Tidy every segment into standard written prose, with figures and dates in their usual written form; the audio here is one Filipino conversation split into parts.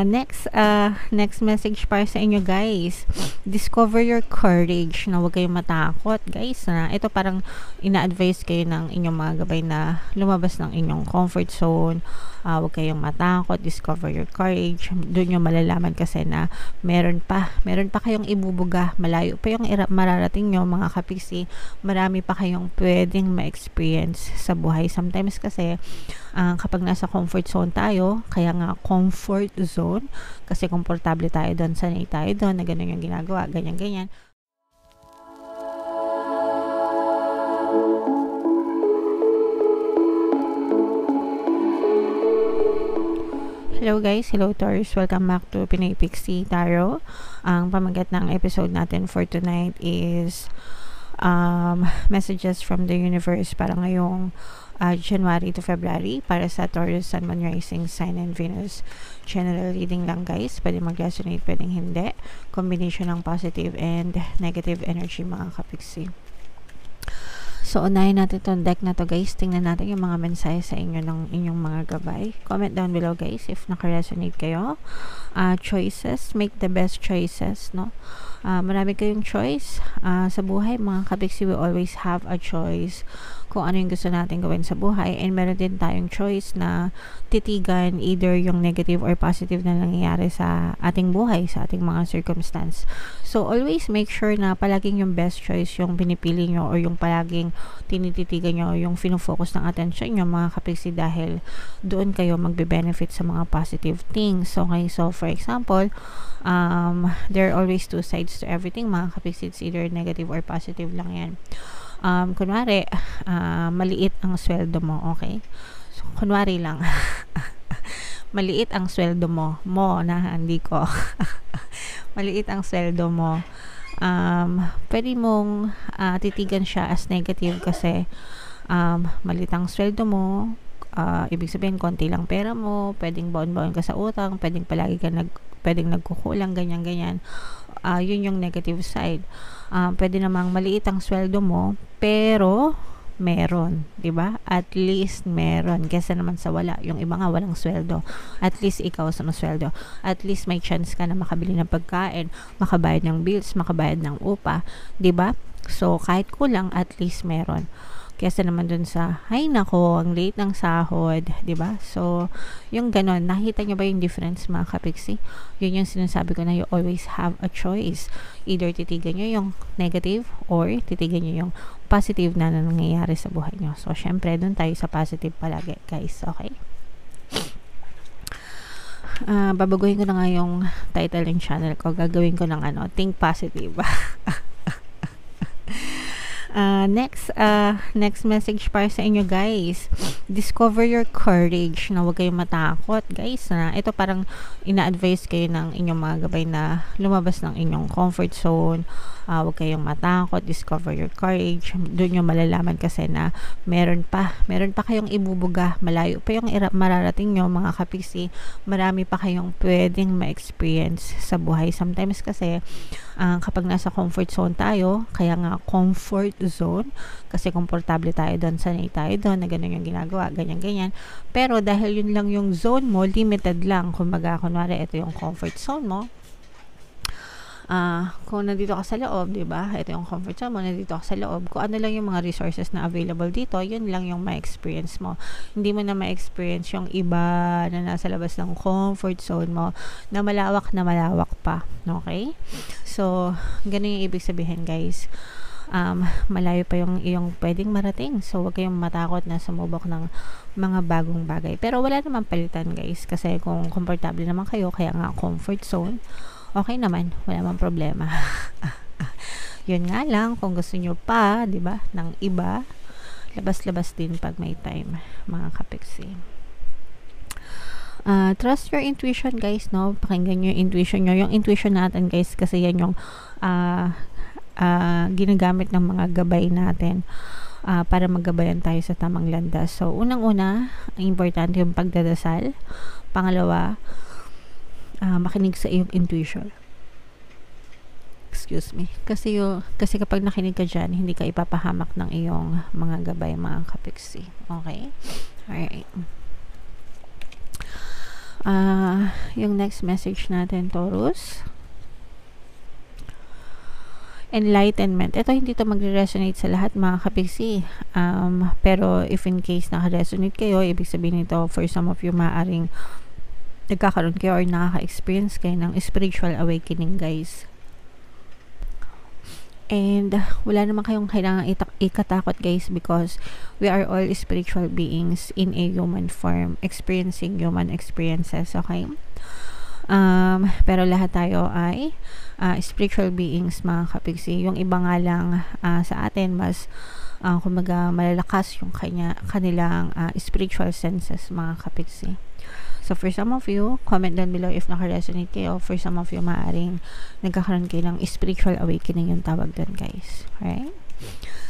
Next message para sa inyo, guys. Discover your courage, na huwag kayong matakot, guys. Na ito parang ina-advise kayo ng inyong mga gabay na lumabas ng inyong comfort zone. Huwag kayong matakot, discover your courage. Doon nyo malalaman kasi na meron pa kayong ibubuga, malayo pa yung mararating nyo, mga kapiksi. Marami pa kayong pwedeng ma-experience sa buhay. Sometimes kasi kapag nasa comfort zone tayo, kaya nga comfort zone, kasi komportable tayo doon, sanay tayo doon na ganun yung ginagawa, ganyan. Hello guys, hello Taurus, welcome back to Pinoy Pixie Tarot. Ang pamagat ng episode natin for tonight is messages from the universe para ngayong January to February para sa Taurus, Sun, Moon, Rising, Sign, and Venus. General reading lang guys, pwede mag-resonate, pwedeng hindi. Combination ng positive and negative energy, mga kapiksi. So, unahin natin itong deck na to guys. Tingnan natin yung mga mensahe sa inyo ng inyong mga gabay. Comment down below guys if naka-resonate kayo. Choices, make the best choices, no? Marami kayong choice sa buhay, mga kapiksi. We always have a choice kung ano yung gusto natin gawin sa buhay, and meron din tayong choice na titigan either yung negative or positive na nangyayari sa ating buhay, sa ating mga circumstance. So always make sure na palaging yung best choice yung pinipili nyo, or yung palaging tinititigan nyo, yung finofocus ng attention nyo, mga kapiksi, dahil doon kayo magbe-benefit sa mga positive things. Okay, so for example, there are always two sides to everything, mga kapiksi. It's either negative or positive lang yan. Kunwari, maliit ang sweldo mo, okay? So, kunwari lang, maliit ang sweldo mo, hindi ko. Maliit ang sweldo mo. Pwede mong titigan siya as negative kasi maliit ang sweldo mo, ibig sabihin konti lang pera mo, pwedeng baon-baon ka sa utang, pwedeng palagi ka pwedeng nagkukulang, ganyan. Yun yung negative side. Pwede namang maliit ang sweldo mo, pero meron, 'di ba? At least meron, kaysa naman sa wala. Yung iba nga walang sweldo. At least ikaw sa sweldo. At least may chance ka na makabili ng pagkain, makabayad ng bills, makabayad ng upa, 'di ba? So kahit kulang, at least meron. Kesa naman dun sa, ay nako, ang late ng sahod, 'di ba? So, yung ganon, nakita nyo ba yung difference, mga kapiksi? Yun yung sinasabi ko na you always have a choice. Either titigan nyo yung negative or titigan nyo yung positive na nangyayari sa buhay nyo. So, syempre, dun tayo sa positive palagi, guys. Okay? Babaguhin ko na nga yung title ng channel ko. Gagawin ko ng Think Positive. Next message para sa inyo, guys. Discover your courage, na huwag kayong matakot, guys. Na ito parang ina-advise kayo ng inyong mga gabay na lumabas ng inyong comfort zone. Huwag kayong matakot, discover your courage. Doon nyo malalaman kasi na meron pa kayong ibubuga, malayo pa yung mararating nyo, mga kapiksi. Marami pa kayong pwedeng ma-experience sa buhay. Sometimes kasi kapag nasa comfort zone tayo, kaya nga comfort zone, kasi komportable tayo doon, sanay tayo doon na ganun yung ginagawa, ganyan. Pero dahil yun lang yung zone mo, limited lang. Kumbaga, kunwari ito yung comfort zone mo, kung nandito ka sa loob, 'di ba? Ito yung comfort zone mo, nandito ka sa loob. Kung ano lang yung mga resources na available dito, yun lang yung ma-experience mo. Hindi mo na ma-experience yung iba na nasa labas ng comfort zone mo, na malawak pa. Okay? So, ganun yung ibig sabihin, guys. Malayo pa yung iyong pwedeng marating. So, huwag kayong matakot na sumubok ng mga bagong bagay. Pero wala naman palitan, guys. Kasi kung komportable naman kayo, kaya nga comfort zone, okay naman, wala namang problema. Yun nga lang, kung gusto nyo pa, 'di ba, ng iba, labas-labas din pag may time, mga kapiksi. Trust your intuition, guys, no? Pakinggan nyo yung intuition nyo. Yung intuition natin, guys, kasi yan yung ginagamit ng mga gabay natin para maggabayan tayo sa tamang landas. So, unang-una, importante yung pagdadasal. Pangalawa, makinig sa iyong intuition. Excuse me. Kasi kapag nakinig ka dyan, hindi ka ipapahamak ng iyong mga gabay, mga kapiksi. Okay? Alright. Yung next message natin, Taurus. Enlightenment. Ito, hindi to magre-resonate sa lahat, mga kapiksi. Pero if in case naka-resonate kayo, ibig sabihin nito, for some of you, maaring nagkakaroon kayo or nakaka-experience kayo ng spiritual awakening, guys. And wala naman kayong kailangan ikatakot, guys, because we are all spiritual beings in a human form, experiencing human experiences, okay? Pero lahat tayo ay spiritual beings, mga kapiksi. Yung iba nga lang sa atin, mas kumbaga malalakas yung kanilang spiritual senses, mga kapiksi. So for some of you, comment down below if naka-resonate kayo. For some of you, maaring nagkakaroon kayo ng spiritual awakening, yung tawag doon, guys. Alright?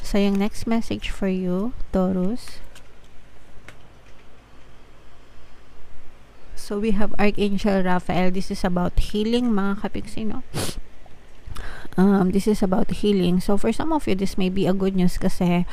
So yung next message for you, Taurus. So we have Archangel Raphael. This is about healing, mga kapiksi, no? This is about healing. So for some of you, this may be a good news kasi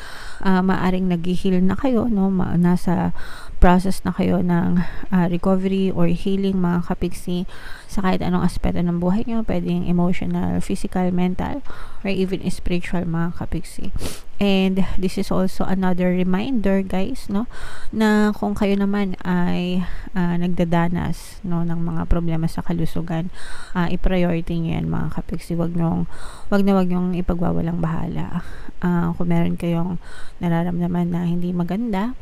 maaring nag-heal na kayo, no? Nasa process na kayo ng recovery or healing, mga kapiksi, sa kahit anong aspeto ng buhay nyo, pwedeng emotional, physical, mental, or even spiritual, mga kapiksi. And this is also another reminder, guys, no, na kung kayo naman ay nagdadanas, no, ng mga problema sa kalusugan, i-priority nyo yan, mga kapiksi. Wag nyong ipagwawalang bahala. Kung meron kayong nararamdaman na hindi maganda,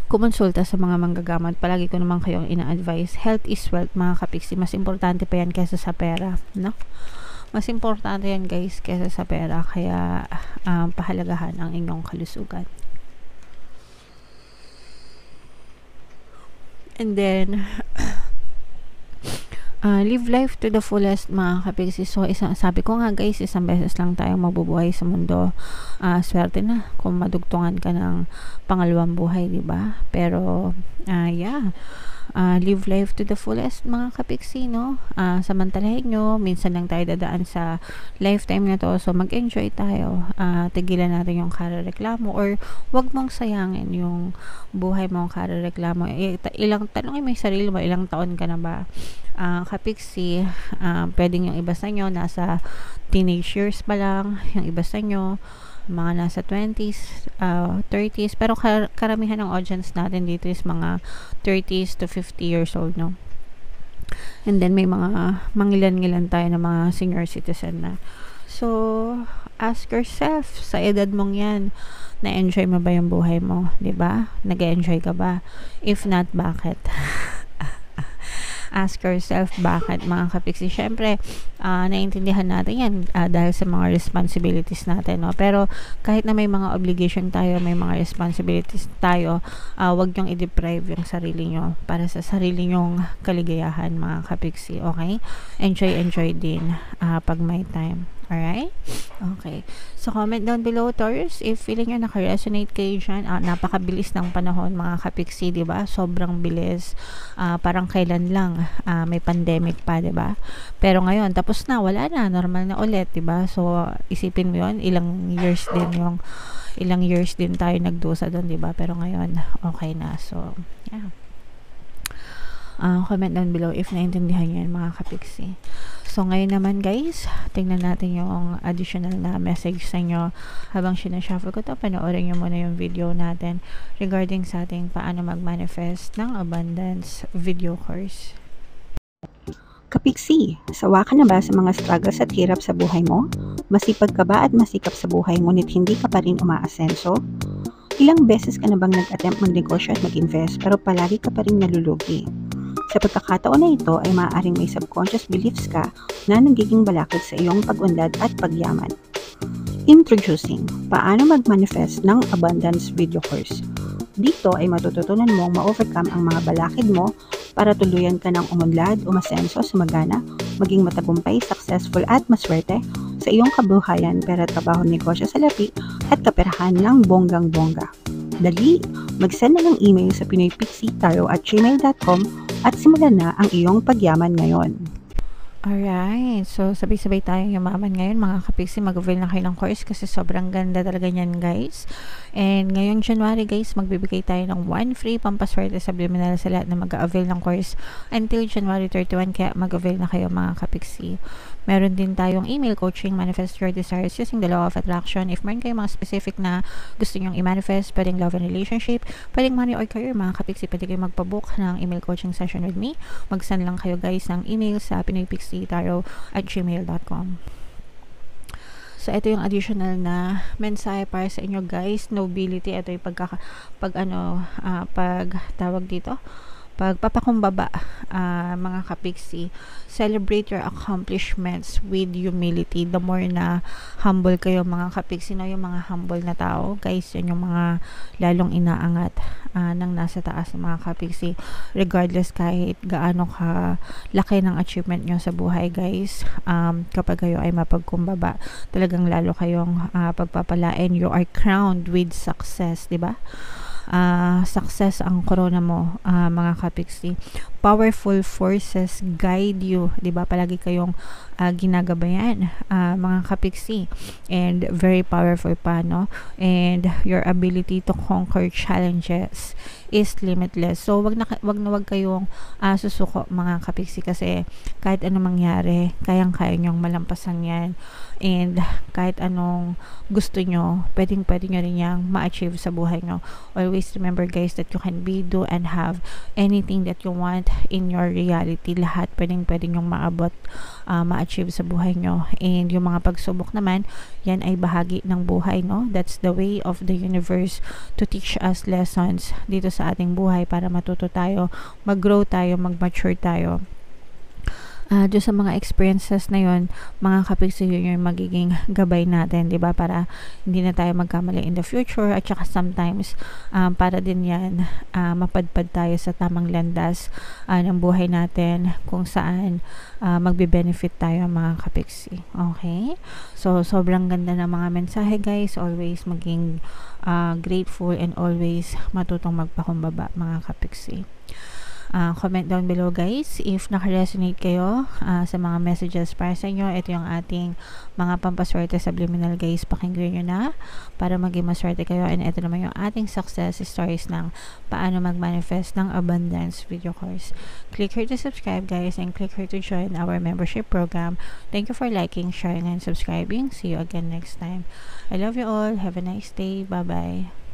kumonsulta sa mga manggagamot. Palagi ko naman kayong ina-advise, health is wealth, mga kapiksi. Mas importante pa yan kesa sa pera, no? Mas importante yan, guys, kesa sa pera. Kaya pahalagahan ang inyong kalusugan. And then live life to the fullest, mga kapiksi. So sabi ko nga, guys, isang beses lang tayo mabubuhay sa mundo. Swerte na kung madugtungan ka ng pangalawang buhay, di ba? Pero live life to the fullest, mga kapiksi, no? Samantalahin nyo, minsan lang tayo dadaan sa lifetime na to, so mag-enjoy tayo. Tigilan natin yung karareklamo, or wag mong sayangin yung buhay mong karareklamo. Tanongin mo yung sarili mo, ilang taon ka na ba? Kapiksi, pwedeng yung iba sa nyo nasa teenage years pa lang, yung iba sa nyo mga nasa 20s, 30s, pero karamihan ng audience natin dito is mga 30s to 50 years old, no? And then may mga mangilan-ngilan tayo na mga senior citizen na. So ask yourself, sa edad mong yan, na-enjoy mo ba yung buhay mo, di ba? Nag-enjoy ka ba? If not, bakit? Ask yourself, bakit, mga kapiksi? Syempre, naiintindihan natin yan dahil sa mga responsibilities natin, no? Pero kahit na may mga obligation tayo, may mga responsibilities tayo, wag nyong i-deprive yung sarili nyo para sa sarili nyong kaligayahan, mga kapiksi, okay? Enjoy din pag may time. Alright? Okay. So, comment down below, Taurus, if feeling nyo naka-resonate kayo dyan. Napakabilis ng panahon, mga kapiksi, diba? Sobrang bilis. Parang kailan lang may pandemic pa, diba? Pero ngayon, tapos na, wala na, normal na ulit, diba? So, isipin mo yun, ilang years din tayo nagdusa doon, diba? Pero ngayon, okay na. So, yeah. Comment down below if naintindihan nyo yan, mga kapiksi. So ngayon naman, guys, tingnan natin yung additional na message sa inyo. Habang sinashuffle ko to, panoorin nyo muna yung video natin regarding sa ating paano mag-manifest ng abundance video course. Kapiksi, sawa ka na ba sa mga struggles at hirap sa buhay mo? Masipag ka ba at masikap sa buhay ngunit hindi ka pa rin umaasenso? Ilang beses ka na bang nag-attempt magnegosyo at mag-invest pero palagi ka pa rin nalulugi? Sa pagkakataon na ito ay maaaring may subconscious beliefs ka na nagiging balakid sa iyong pag-unlad at pagyaman. Introducing, paano mag-manifest ng abundance video course. Dito ay matututunan mong ma-overcome ang mga balakid mo para tuluyan ka ng umunlad, umasenso, sumagana, maging matagumpay, successful at maswerte sa iyong kabuhayan, pera, trabaho, negosyo, salapi at kaperahan ng bonggang-bongga. Dali, mag-send na ng email sa pinoypixitaro@gmail.com at simulan na ang iyong pagyaman ngayon. Alright, so sabay-sabay tayong yumaman ngayon, mga kapiksi. Mag-avail na kayo ng course kasi sobrang ganda talaga niyan, guys. And ngayong January guys, magbibigay tayo ng 1 free pampaswerte subliminal sa lahat na mag-a-avail ng course until January 31, kaya mag-avail na kayo mga kapiksi. Meron din tayong email coaching, manifest your desires using the law of attraction. If meron kayong mga specific na gusto nyong i-manifest, pwedeng love and relationship, pwedeng money or career mga kapiksi, pwede kayong magpabook ng email coaching session with me. Mag-send lang kayo guys ng email sa pinoypixietarot@gmail.com. So, ito yung additional na mensahe para sa inyo guys. Nobility, ito yung pagtawag dito, pagpapakumbaba, mga kapiksi. Celebrate your accomplishments with humility. The more na humble kayo mga kapiksi, no, yung mga humble na tao guys, yun yung mga lalong inaangat ng nasa taas ng mga kapiksi, regardless kahit gaano ka laki ng achievement nyo sa buhay guys. Kapag kayo ay mapagkumbaba, talagang lalo kayong pagpapalain. You are crowned with success, diba? Success ang corona mo, mga kapiksi. Powerful forces guide you, diba? Palagi kayong ginagabayan, mga kapiksi, and very powerful pa, no? And your ability to conquer challenges is limitless. So wag kayong susuko mga kapiksi, kasi kahit anong mangyari, kayang-kaya nyong malampasan yan. And kahit anong gusto nyo, pwedeng nyo rin yang ma-achieve sa buhay nyo. Always remember guys that you can be, do, and have anything that you want in your reality. Lahat pwedeng nyong maabot, ma-achieve sa buhay nyo. And yung mga pagsubok naman, yan ay bahagi ng buhay, no? That's the way of the universe to teach us lessons dito sa ating buhay, para matuto tayo, mag-grow tayo, mag-mature tayo. Doon sa mga experiences na yon, mga kapiksi, yun yung magiging gabay natin, diba? Para hindi na tayo magkamali in the future, at saka sometimes para din yan mapadpad tayo sa tamang landas ng buhay natin, kung saan magbe-benefit tayo mga kapiksi. Okay? So sobrang ganda ng mga mensahe guys. Always maging grateful, and always matutong magpakumbaba mga kapiksi. Comment down below guys if naka-resonate kayo sa mga messages para sa inyo. Ito yung ating mga pampaswerte subliminal guys, pakinggan nyo na para maging maswerte kayo. And ito naman yung ating success stories ng paano mag-manifest ng abundance video course. Click here to subscribe guys, and click here to join our membership program. Thank you for liking, sharing, and subscribing. See you again next time. I love you all. Have a nice day. Bye bye.